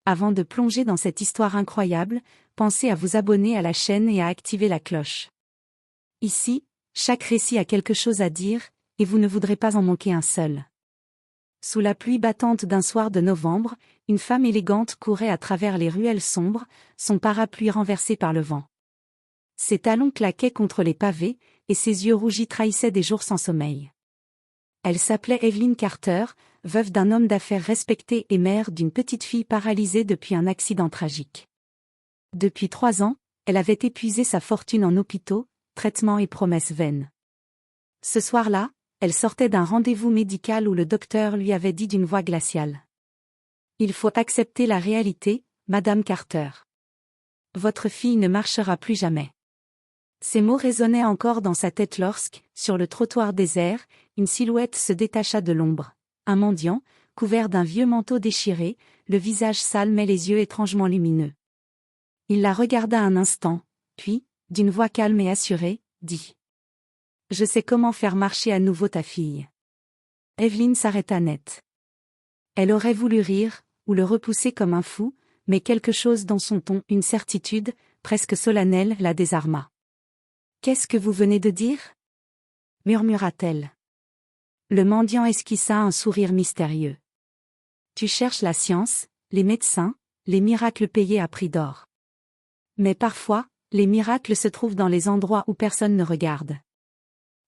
Avant de plonger dans cette histoire incroyable, pensez à vous abonner à la chaîne et à activer la cloche. Ici, chaque récit a quelque chose à dire, et vous ne voudrez pas en manquer un seul. Sous la pluie battante d'un soir de novembre, une femme élégante courait à travers les ruelles sombres, son parapluie renversé par le vent. Ses talons claquaient contre les pavés, et ses yeux rougis trahissaient des jours sans sommeil. Elle s'appelait Evelyn Carter, veuve d'un homme d'affaires respecté et mère d'une petite fille paralysée depuis un accident tragique. Depuis 3 ans, elle avait épuisé sa fortune en hôpitaux, traitements et promesses vaines. Ce soir-là, elle sortait d'un rendez-vous médical où le docteur lui avait dit d'une voix glaciale. « Il faut accepter la réalité, Madame Carter. Votre fille ne marchera plus jamais. » Ces mots résonnaient encore dans sa tête lorsque, sur le trottoir désert, une silhouette se détacha de l'ombre. Un mendiant, couvert d'un vieux manteau déchiré, le visage sale mais les yeux étrangement lumineux. Il la regarda un instant, puis, d'une voix calme et assurée, dit « Je sais comment faire marcher à nouveau ta fille. » Evelyn s'arrêta net. Elle aurait voulu rire, ou le repousser comme un fou, mais quelque chose dans son ton, une certitude, presque solennelle, la désarma. « Qu'est-ce que vous venez de dire ?» murmura-t-elle. Le mendiant esquissa un sourire mystérieux. « Tu cherches la science, les médecins, les miracles payés à prix d'or. Mais parfois, les miracles se trouvent dans les endroits où personne ne regarde. »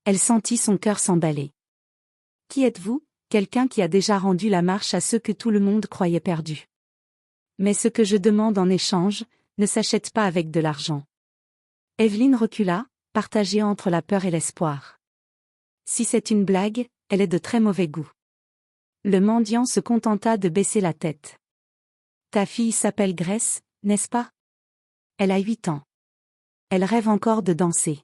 Elle sentit son cœur s'emballer. « Qui êtes-vous, quelqu'un qui a déjà rendu la marche à ceux que tout le monde croyait perdus. Mais ce que je demande en échange, ne s'achète pas avec de l'argent. » Evelyn recula, partagée entre la peur et l'espoir. « Si c'est une blague, elle est de très mauvais goût. » Le mendiant se contenta de baisser la tête. « Ta fille s'appelle Grace, n'est-ce pas? Elle a 8 ans. Elle rêve encore de danser. »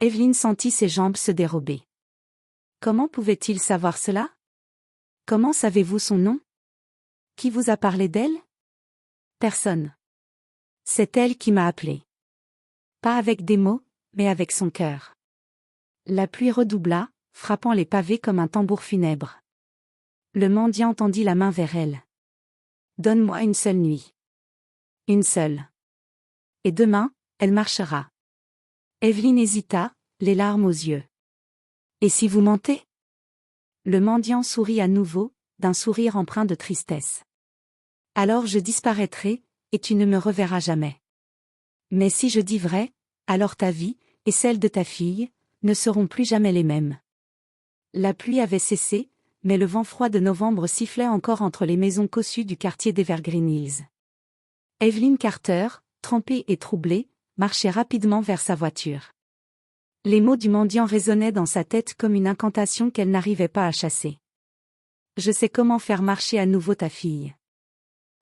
Evelyn sentit ses jambes se dérober. « Comment pouvait-il savoir cela? Comment savez-vous son nom? Qui vous a parlé d'elle? » Personne. C'est elle qui m'a appelé. Pas avec des mots, mais avec son cœur. La pluie redoubla, frappant les pavés comme un tambour funèbre. Le mendiant tendit la main vers elle. « Donne-moi une seule nuit. Une seule. Et demain, elle marchera. » Evelyn hésita, les larmes aux yeux. « Et si vous mentez? » Le mendiant sourit à nouveau, d'un sourire empreint de tristesse. « Alors je disparaîtrai, et tu ne me reverras jamais. Mais si je dis vrai, alors ta vie, et celle de ta fille, ne seront plus jamais les mêmes. » La pluie avait cessé, mais le vent froid de novembre sifflait encore entre les maisons cossues du quartier d'Evergreen Hills. Evelyn Carter, trempée et troublée, marchait rapidement vers sa voiture. Les mots du mendiant résonnaient dans sa tête comme une incantation qu'elle n'arrivait pas à chasser. « Je sais comment faire marcher à nouveau ta fille. »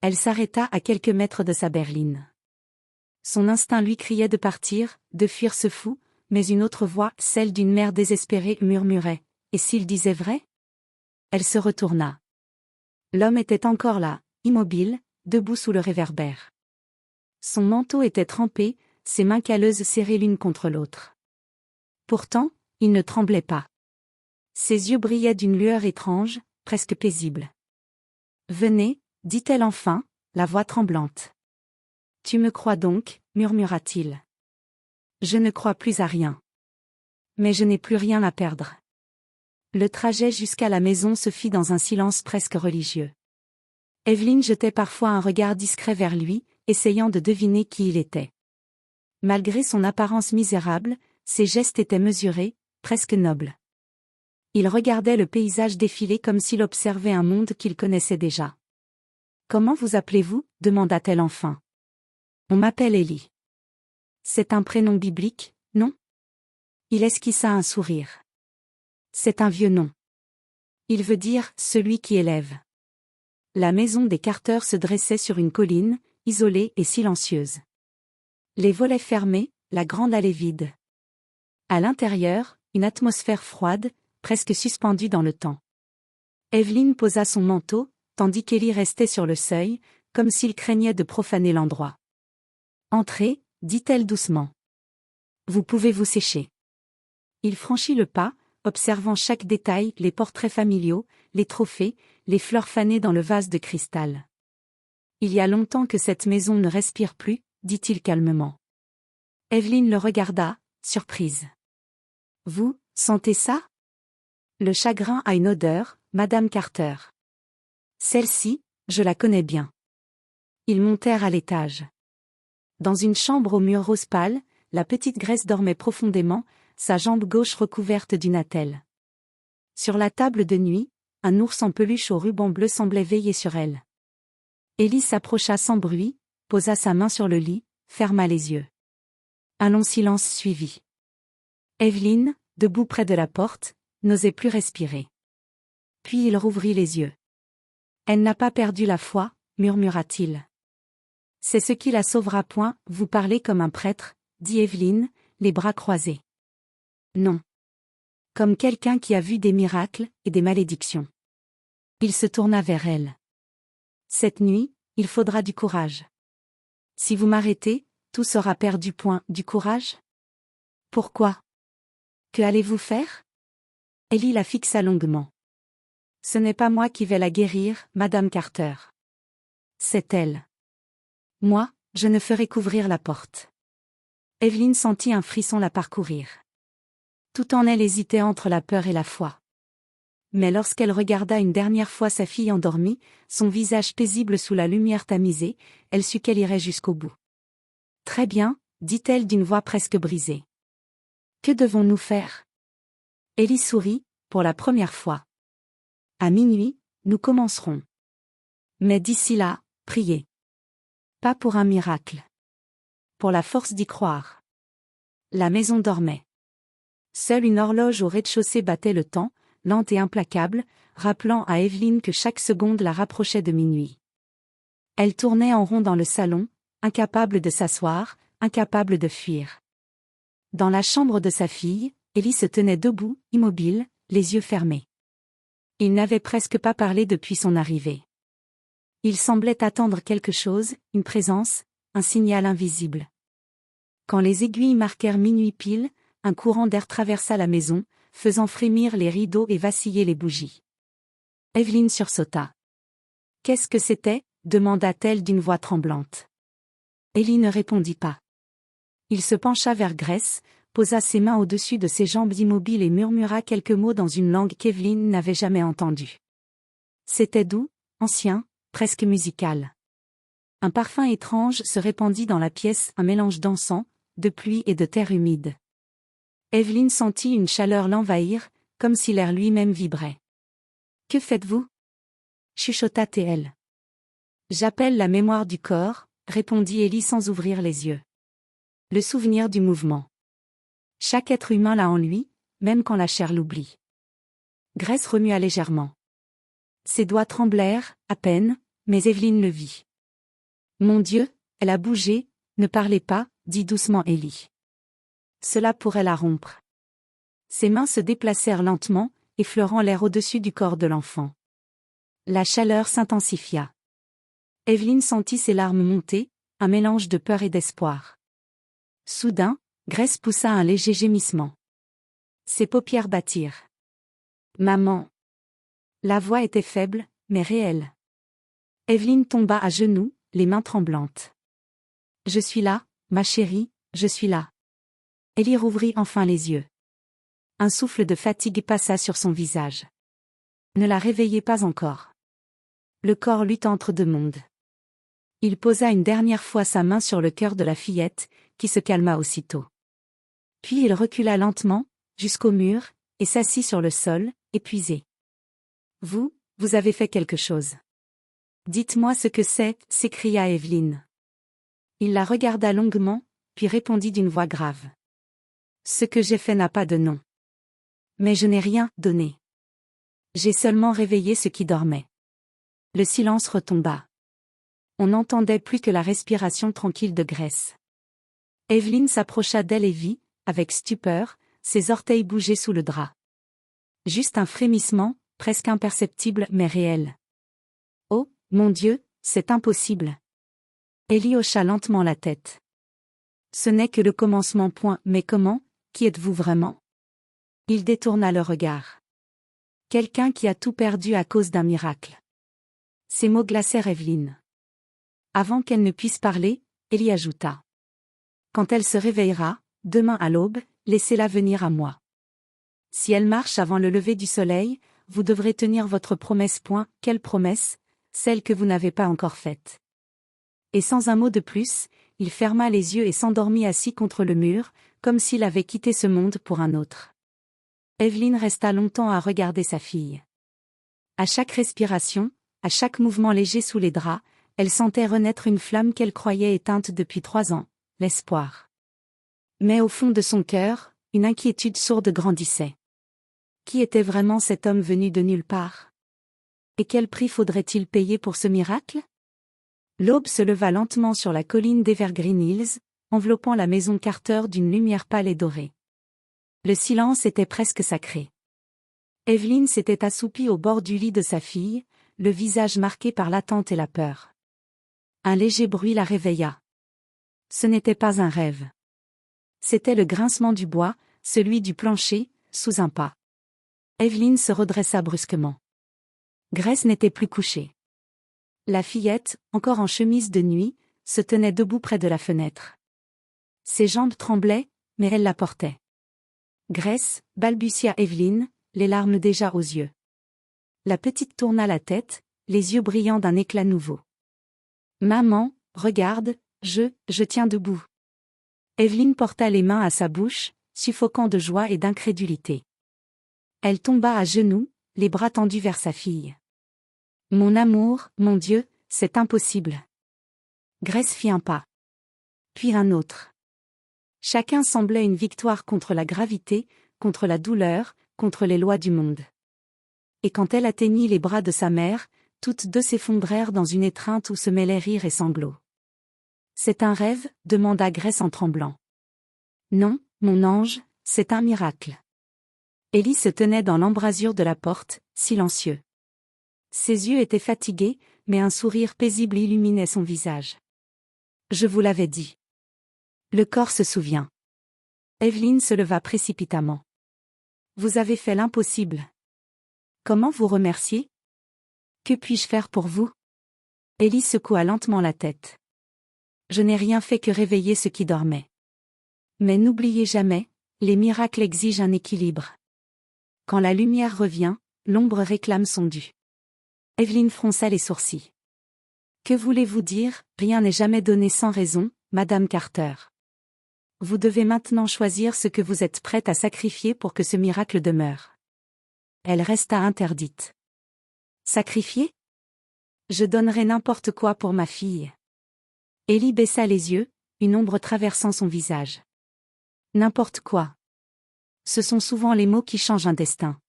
Elle s'arrêta à quelques mètres de sa berline. Son instinct lui criait de partir, de fuir ce fou, mais une autre voix, celle d'une mère désespérée, murmurait « Et s'il disait vrai ?» Elle se retourna. L'homme était encore là, immobile, debout sous le réverbère. Son manteau était trempé, ses mains calleuses serrées l'une contre l'autre. Pourtant, il ne tremblait pas. Ses yeux brillaient d'une lueur étrange, presque paisible. « Venez, » dit-elle enfin, la voix tremblante. « Tu me crois donc, » murmura-t-il. « Je ne crois plus à rien. Mais je n'ai plus rien à perdre. » Le trajet jusqu'à la maison se fit dans un silence presque religieux. Evelyn jetait parfois un regard discret vers lui, essayant de deviner qui il était. Malgré son apparence misérable, ses gestes étaient mesurés, presque nobles. Il regardait le paysage défiler comme s'il observait un monde qu'il connaissait déjà. « Comment vous appelez-vous » demanda-t-elle enfin. « On m'appelle Ellie. »« C'est un prénom biblique, non ?» Il esquissa un sourire. « C'est un vieux nom. Il veut dire « celui qui élève ». La maison des Carter se dressait sur une colline, isolée et silencieuse. Les volets fermés, la grande allée vide. À l'intérieur, une atmosphère froide, presque suspendue dans le temps. Evelyn posa son manteau, tandis qu'Ellie restait sur le seuil, comme s'il craignait de profaner l'endroit. « Entrez, » dit-elle doucement. « Vous pouvez vous sécher. » Il franchit le pas, observant chaque détail, les portraits familiaux, les trophées, les fleurs fanées dans le vase de cristal. Il y a longtemps que cette maison ne respire plus, dit-il calmement. Evelyne le regarda, surprise. Vous, sentez ça? Le chagrin a une odeur, Madame Carter. Celle-ci, je la connais bien. Ils montèrent à l'étage. Dans une chambre au mur rose pâle, la petite Grace dormait profondément, sa jambe gauche recouverte d'une attelle. Sur la table de nuit, un ours en peluche au ruban bleu semblait veiller sur elle. Ellie s'approcha sans bruit, posa sa main sur le lit, ferma les yeux. Un long silence suivit. Evelyne, debout près de la porte, n'osait plus respirer. Puis il rouvrit les yeux. Elle n'a pas perdu la foi, murmura-t-il. C'est ce qui la sauvera. Point. Vous parlez comme un prêtre, dit Evelyne, les bras croisés. Non. Comme quelqu'un qui a vu des miracles et des malédictions. Il se tourna vers elle. Cette nuit, il faudra du courage. Si vous m'arrêtez, tout sera perdu. Point. Du courage? Pourquoi? Que allez-vous faire? Ellie la fixa longuement. Ce n'est pas moi qui vais la guérir, Madame Carter. C'est elle. Moi, je ne ferai qu'ouvrir la porte. Evelyne sentit un frisson la parcourir. Tout en elle hésitait entre la peur et la foi. Mais lorsqu'elle regarda une dernière fois sa fille endormie, son visage paisible sous la lumière tamisée, elle sut qu'elle irait jusqu'au bout. Très bien, dit-elle d'une voix presque brisée. Que devons-nous faire? Ellie sourit, pour la première fois. À minuit, nous commencerons. Mais d'ici là, priez. Pas pour un miracle. Pour la force d'y croire. La maison dormait. Seule une horloge au rez-de-chaussée battait le temps, lente et implacable, rappelant à Evelyne que chaque seconde la rapprochait de minuit. Elle tournait en rond dans le salon, incapable de s'asseoir, incapable de fuir. Dans la chambre de sa fille, Ellie se tenait debout, immobile, les yeux fermés. Il n'avait presque pas parlé depuis son arrivée. Il semblait attendre quelque chose, une présence, un signal invisible. Quand les aiguilles marquèrent minuit pile, un courant d'air traversa la maison, faisant frémir les rideaux et vaciller les bougies. Evelyne sursauta. Qu'est-ce que c'était? Demanda-t-elle d'une voix tremblante. Ellie ne répondit pas. Il se pencha vers Grace, posa ses mains au-dessus de ses jambes immobiles et murmura quelques mots dans une langue qu'Evelyne n'avait jamais entendue. C'était doux, ancien, presque musical. Un parfum étrange se répandit dans la pièce, un mélange d'encens, de pluie et de terre humide. Evelyne sentit une chaleur l'envahir, comme si l'air lui-même vibrait. « Que faites-vous » chuchota-t-elle. « J'appelle la mémoire du corps » répondit Ellie sans ouvrir les yeux. Le souvenir du mouvement. Chaque être humain l'a en lui, même quand la chair l'oublie. Grace remua légèrement. Ses doigts tremblèrent, à peine, mais Evelyne le vit. « Mon Dieu, elle a bougé, ne parlez pas » dit doucement Ellie. Cela pourrait la rompre. Ses mains se déplacèrent lentement, effleurant l'air au-dessus du corps de l'enfant. La chaleur s'intensifia. Evelyne sentit ses larmes monter, un mélange de peur et d'espoir. Soudain, Grace poussa un léger gémissement. Ses paupières battirent. « Maman !» La voix était faible, mais réelle. Evelyne tomba à genoux, les mains tremblantes. « Je suis là, ma chérie, je suis là. » Ellie rouvrit enfin les yeux. Un souffle de fatigue passa sur son visage. Ne la réveillez pas encore. Le corps lutta entre deux mondes. Il posa une dernière fois sa main sur le cœur de la fillette, qui se calma aussitôt. Puis il recula lentement, jusqu'au mur, et s'assit sur le sol, épuisé. « Vous avez fait quelque chose. Dites-moi ce que c'est, » s'écria Evelyne. Il la regarda longuement, puis répondit d'une voix grave. « Ce que j'ai fait n'a pas de nom. Mais je n'ai rien donné. J'ai seulement réveillé ce qui dormait. » Le silence retomba. On n'entendait plus que la respiration tranquille de Grace. Evelyne s'approcha d'elle et vit, avec stupeur, ses orteils bouger sous le drap. Juste un frémissement, presque imperceptible mais réel. « Oh, mon Dieu, c'est impossible. » Ellie hocha lentement la tête. « Ce n'est que le commencement. Point. Mais comment, qui êtes-vous vraiment ?» Il détourna le regard. « Quelqu'un qui a tout perdu à cause d'un miracle. » Ces mots glacèrent Evelyne. Avant qu'elle ne puisse parler, Élie ajouta. Quand elle se réveillera, demain à l'aube, laissez-la venir à moi. Si elle marche avant le lever du soleil, vous devrez tenir votre promesse. Quelle promesse? Celle que vous n'avez pas encore faite. Et sans un mot de plus, il ferma les yeux et s'endormit assis contre le mur, comme s'il avait quitté ce monde pour un autre. Evelyne resta longtemps à regarder sa fille. À chaque respiration, à chaque mouvement léger sous les draps, elle sentait renaître une flamme qu'elle croyait éteinte depuis 3 ans, l'espoir. Mais au fond de son cœur, une inquiétude sourde grandissait. Qui était vraiment cet homme venu de nulle part? Et quel prix faudrait-il payer pour ce miracle? L'aube se leva lentement sur la colline d'Evergreen Hills, enveloppant la maison Carter d'une lumière pâle et dorée. Le silence était presque sacré. Evelyne s'était assoupie au bord du lit de sa fille, le visage marqué par l'attente et la peur. Un léger bruit la réveilla. Ce n'était pas un rêve. C'était le grincement du bois, celui du plancher, sous un pas. Evelyne se redressa brusquement. Grace n'était plus couchée. La fillette, encore en chemise de nuit, se tenait debout près de la fenêtre. Ses jambes tremblaient, mais elle la portait. Grace, balbutia Evelyne, les larmes déjà aux yeux. La petite tourna la tête, les yeux brillants d'un éclat nouveau. Maman, regarde, je tiens debout. Evelyne porta les mains à sa bouche, suffoquant de joie et d'incrédulité. Elle tomba à genoux, les bras tendus vers sa fille. Mon amour, mon Dieu, c'est impossible. Grace fit un pas. Puis un autre. Chacun semblait une victoire contre la gravité, contre la douleur, contre les lois du monde. Et quand elle atteignit les bras de sa mère, toutes deux s'effondrèrent dans une étreinte où se mêlaient rire et sanglots. C'est un rêve? Demanda Grace en tremblant. Non, mon ange, c'est un miracle. Élie se tenait dans l'embrasure de la porte, silencieux. Ses yeux étaient fatigués, mais un sourire paisible illuminait son visage. Je vous l'avais dit. Le corps se souvient. Evelyne se leva précipitamment. Vous avez fait l'impossible. Comment vous remercier? Que puis-je faire pour vous? Élie secoua lentement la tête. Je n'ai rien fait que réveiller ceux qui dormaient. Mais n'oubliez jamais, les miracles exigent un équilibre. Quand la lumière revient, l'ombre réclame son dû. Evelyne fronça les sourcils. Que voulez-vous dire? Rien n'est jamais donné sans raison, Madame Carter. Vous devez maintenant choisir ce que vous êtes prête à sacrifier pour que ce miracle demeure. Elle resta interdite. Sacrifier? Je donnerai n'importe quoi pour ma fille. Élie baissa les yeux, une ombre traversant son visage. N'importe quoi. Ce sont souvent les mots qui changent un destin.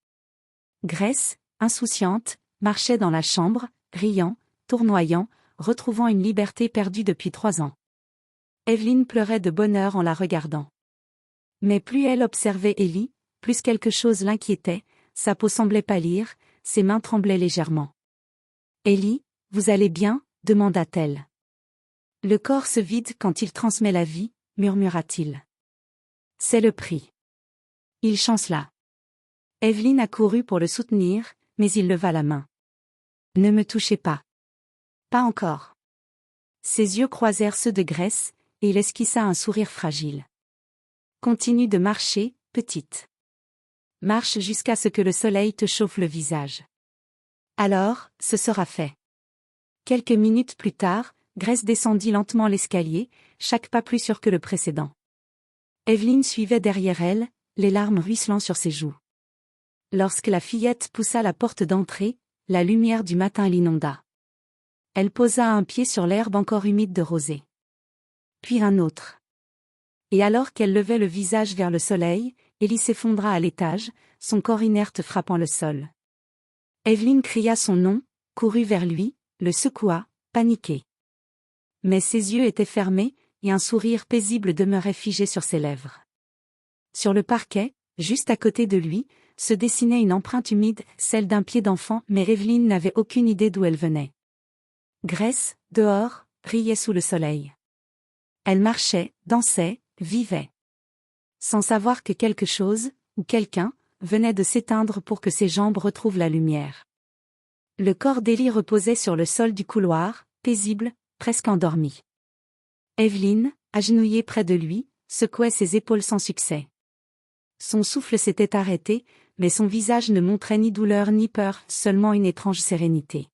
Grace, insouciante, marchait dans la chambre, riant, tournoyant, retrouvant une liberté perdue depuis 3 ans. Evelyne pleurait de bonheur en la regardant. Mais plus elle observait Élie, plus quelque chose l'inquiétait, sa peau semblait pâlir, ses mains tremblaient légèrement. Élie, vous allez bien? Demanda-t-elle. Le corps se vide quand il transmet la vie, murmura-t-il. C'est le prix. Il chancela. Evelyne accourut pour le soutenir, mais il leva la main. Ne me touchez pas. Pas encore. Ses yeux croisèrent ceux de Grace, et il esquissa un sourire fragile. Continue de marcher, petite. Marche jusqu'à ce que le soleil te chauffe le visage. Alors, ce sera fait. Quelques minutes plus tard, Grace descendit lentement l'escalier, chaque pas plus sûr que le précédent. Evelyne suivait derrière elle, les larmes ruisselant sur ses joues. Lorsque la fillette poussa la porte d'entrée, la lumière du matin l'inonda. Elle posa un pied sur l'herbe encore humide de rosée. Puis un autre. Et alors qu'elle levait le visage vers le soleil, Élie s'effondra à l'étage, son corps inerte frappant le sol. Evelyne cria son nom, courut vers lui, le secoua, paniquée. Mais ses yeux étaient fermés, et un sourire paisible demeurait figé sur ses lèvres. Sur le parquet, juste à côté de lui, se dessinait une empreinte humide, celle d'un pied d'enfant, mais Evelyne n'avait aucune idée d'où elle venait. Grace, dehors, brillait sous le soleil. Elle marchait, dansait, vivait. Sans savoir que quelque chose, ou quelqu'un, venait de s'éteindre pour que ses jambes retrouvent la lumière. Le corps d'Élie reposait sur le sol du couloir, paisible, presque endormi. Evelyne, agenouillée près de lui, secouait ses épaules sans succès. Son souffle s'était arrêté, mais son visage ne montrait ni douleur ni peur, seulement une étrange sérénité.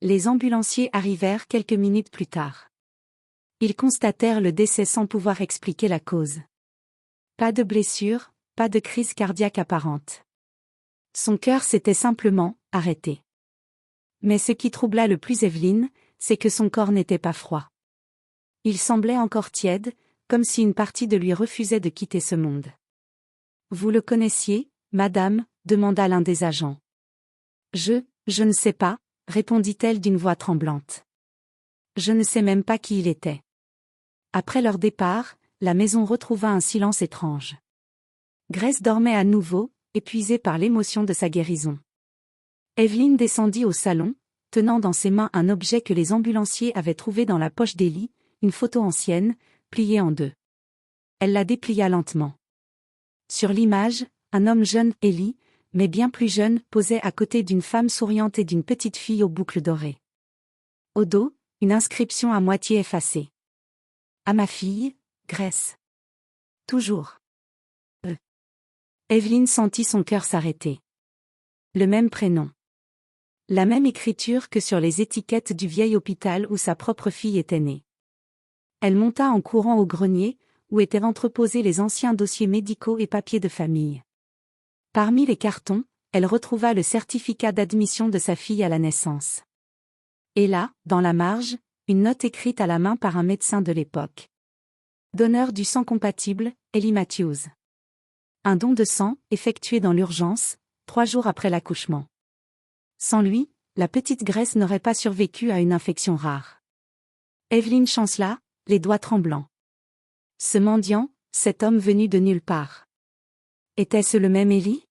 Les ambulanciers arrivèrent quelques minutes plus tard. Ils constatèrent le décès sans pouvoir expliquer la cause. Pas de blessure, pas de crise cardiaque apparente. Son cœur s'était simplement arrêté. Mais ce qui troubla le plus Evelyne, c'est que son corps n'était pas froid. Il semblait encore tiède, comme si une partie de lui refusait de quitter ce monde. « Vous le connaissiez, madame ?» demanda l'un des agents. « Je ne sais pas », répondit-elle d'une voix tremblante. « Je ne sais même pas qui il était. » Après leur départ, la maison retrouva un silence étrange. Grace dormait à nouveau, épuisée par l'émotion de sa guérison. Evelyne descendit au salon, tenant dans ses mains un objet que les ambulanciers avaient trouvé dans la poche d'Ellie, une photo ancienne, pliée en deux. Elle la déplia lentement. Sur l'image, un homme jeune, Ellie, mais bien plus jeune, posait à côté d'une femme souriante et d'une petite fille aux boucles dorées. Au dos, une inscription à moitié effacée. « À ma fille, Grace. Toujours. » Evelyne sentit son cœur s'arrêter. Le même prénom. La même écriture que sur les étiquettes du vieil hôpital où sa propre fille était née. Elle monta en courant au grenier, où étaient entreposés les anciens dossiers médicaux et papiers de famille. Parmi les cartons, elle retrouva le certificat d'admission de sa fille à la naissance. Et là, dans la marge, une note écrite à la main par un médecin de l'époque. Donneur du sang compatible, Ellie Matthews. Un don de sang, effectué dans l'urgence, 3 jours après l'accouchement. Sans lui, la petite Grace n'aurait pas survécu à une infection rare. Evelyne chancela, les doigts tremblants. Ce mendiant, cet homme venu de nulle part. Était-ce le même Ellie?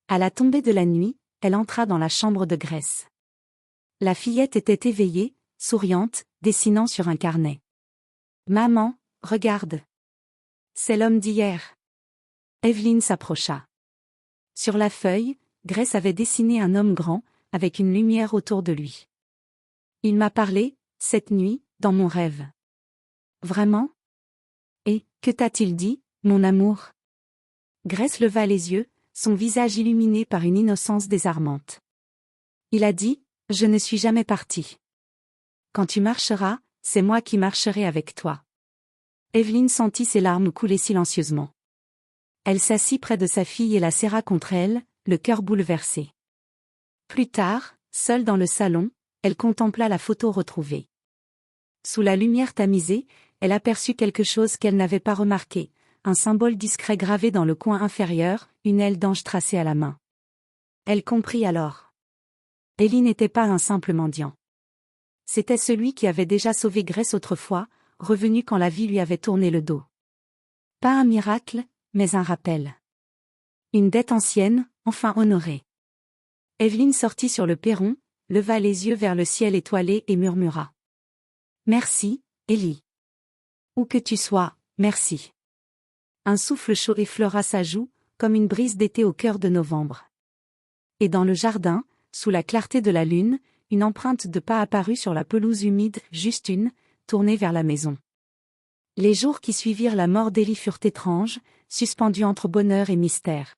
À la tombée de la nuit, elle entra dans la chambre de Grace. La fillette était éveillée, souriante, dessinant sur un carnet. « Maman, regarde. C'est l'homme d'hier. » Evelyne s'approcha. Sur la feuille, Grace avait dessiné un homme grand, avec une lumière autour de lui. « Il m'a parlé, cette nuit, dans mon rêve. »« Vraiment? Et, que t'a-t-il dit, mon amour ?» Grace leva les yeux, son visage illuminé par une innocence désarmante. « Il a dit, je ne suis jamais parti. Quand tu marcheras, c'est moi qui marcherai avec toi. » Evelyne sentit ses larmes couler silencieusement. Elle s'assit près de sa fille et la serra contre elle, le cœur bouleversé. Plus tard, seule dans le salon, elle contempla la photo retrouvée. Sous la lumière tamisée, elle aperçut quelque chose qu'elle n'avait pas remarqué, un symbole discret gravé dans le coin inférieur, une aile d'ange tracée à la main. Elle comprit alors. Ellie n'était pas un simple mendiant. C'était celui qui avait déjà sauvé Grace autrefois, revenu quand la vie lui avait tourné le dos. Pas un miracle, mais un rappel. Une dette ancienne, enfin honorée. Evelyne sortit sur le perron, leva les yeux vers le ciel étoilé et murmura. « Merci, Ellie. Où que tu sois, merci. » Un souffle chaud effleura sa joue, comme une brise d'été au cœur de novembre. Et dans le jardin, sous la clarté de la lune, une empreinte de pas apparut sur la pelouse humide, juste une, tournée vers la maison. Les jours qui suivirent la mort d'Ellie furent étranges, suspendus entre bonheur et mystère.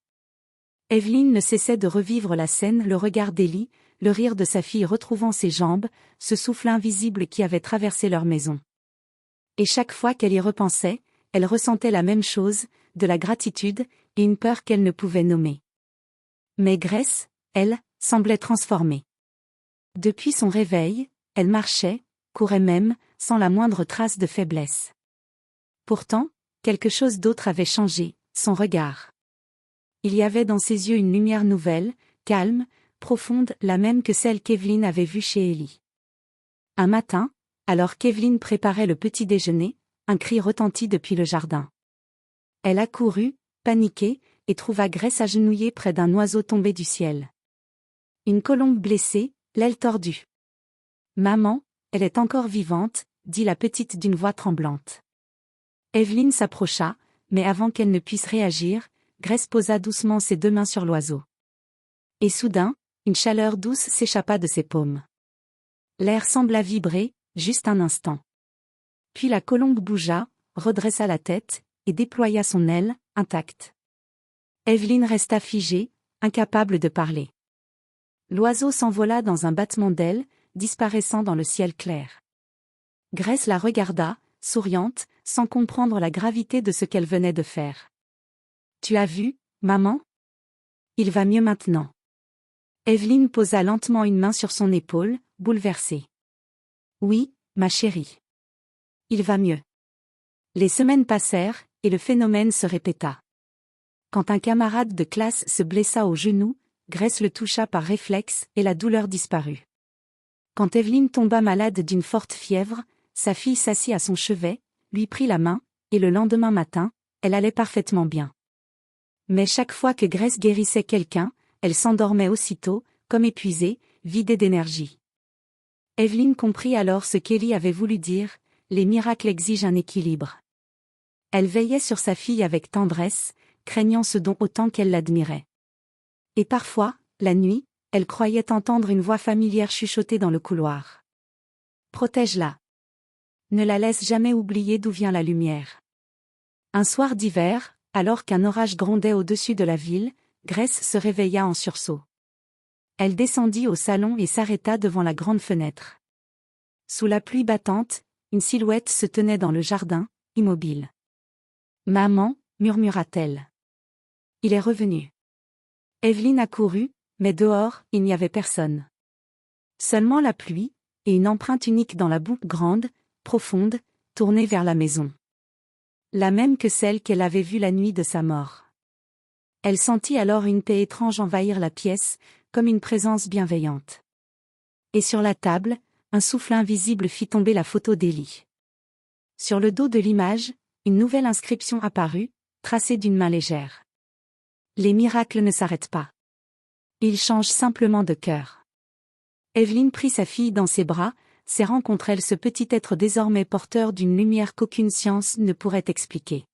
Evelyne ne cessait de revivre la scène, le regard d'Ellie, le rire de sa fille retrouvant ses jambes, ce souffle invisible qui avait traversé leur maison. Et chaque fois qu'elle y repensait, elle ressentait la même chose, de la gratitude, et une peur qu'elle ne pouvait nommer. Mais Grace, elle, semblait transformée. Depuis son réveil, elle marchait, courait même, sans la moindre trace de faiblesse. Pourtant, quelque chose d'autre avait changé, son regard. Il y avait dans ses yeux une lumière nouvelle, calme, profonde, la même que celle qu'Evelyne avait vue chez Ellie. Un matin, alors qu'Evelyne préparait le petit déjeuner, un cri retentit depuis le jardin. Elle accourut, paniquée, et trouva Grace agenouillée près d'un oiseau tombé du ciel. Une colombe blessée, l'aile tordue. « Maman, elle est encore vivante », dit la petite d'une voix tremblante. Evelyne s'approcha, mais avant qu'elle ne puisse réagir, Grace posa doucement ses 2 mains sur l'oiseau. Et soudain, une chaleur douce s'échappa de ses paumes. L'air sembla vibrer, juste un instant. Puis la colombe bougea, redressa la tête, et déploya son aile, intacte. Evelyne resta figée, incapable de parler. L'oiseau s'envola dans un battement d'ailes, disparaissant dans le ciel clair. Grace la regarda, souriante, sans comprendre la gravité de ce qu'elle venait de faire. « Tu as vu, maman ? Il va mieux maintenant. » Evelyne posa lentement une main sur son épaule, bouleversée. « Oui, ma chérie. Il va mieux. » Les semaines passèrent, et le phénomène se répéta. Quand un camarade de classe se blessa au genou, Grace le toucha par réflexe et la douleur disparut. Quand Evelyne tomba malade d'une forte fièvre, sa fille s'assit à son chevet, lui prit la main, et le lendemain matin, elle allait parfaitement bien. Mais chaque fois que Grace guérissait quelqu'un, elle s'endormait aussitôt, comme épuisée, vidée d'énergie. Evelyne comprit alors ce qu'Ellie avait voulu dire, les miracles exigent un équilibre. Elle veillait sur sa fille avec tendresse, craignant ce don autant qu'elle l'admirait. Et parfois, la nuit, elle croyait entendre une voix familière chuchoter dans le couloir. « Protège-la. Ne la laisse jamais oublier d'où vient la lumière. » Un soir d'hiver, alors qu'un orage grondait au-dessus de la ville, Grace se réveilla en sursaut. Elle descendit au salon et s'arrêta devant la grande fenêtre. Sous la pluie battante, une silhouette se tenait dans le jardin, immobile. « Maman » murmura-t-elle. « Il est revenu. » Evelyne accourut, mais dehors, il n'y avait personne. Seulement la pluie, et une empreinte unique dans la boue grande, profonde, tournée vers la maison. La même que celle qu'elle avait vue la nuit de sa mort. Elle sentit alors une paix étrange envahir la pièce, comme une présence bienveillante. Et sur la table, un souffle invisible fit tomber la photo d'Ellie. Sur le dos de l'image, une nouvelle inscription apparut, tracée d'une main légère. Les miracles ne s'arrêtent pas. Ils changent simplement de cœur. Evelyne prit sa fille dans ses bras, serrant contre elle ce petit être désormais porteur d'une lumière qu'aucune science ne pourrait expliquer.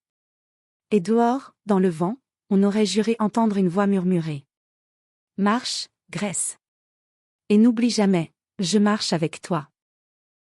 Et dehors, dans le vent, on aurait juré entendre une voix murmurer. « Marche, Grace. Et n'oublie jamais, je marche avec toi. »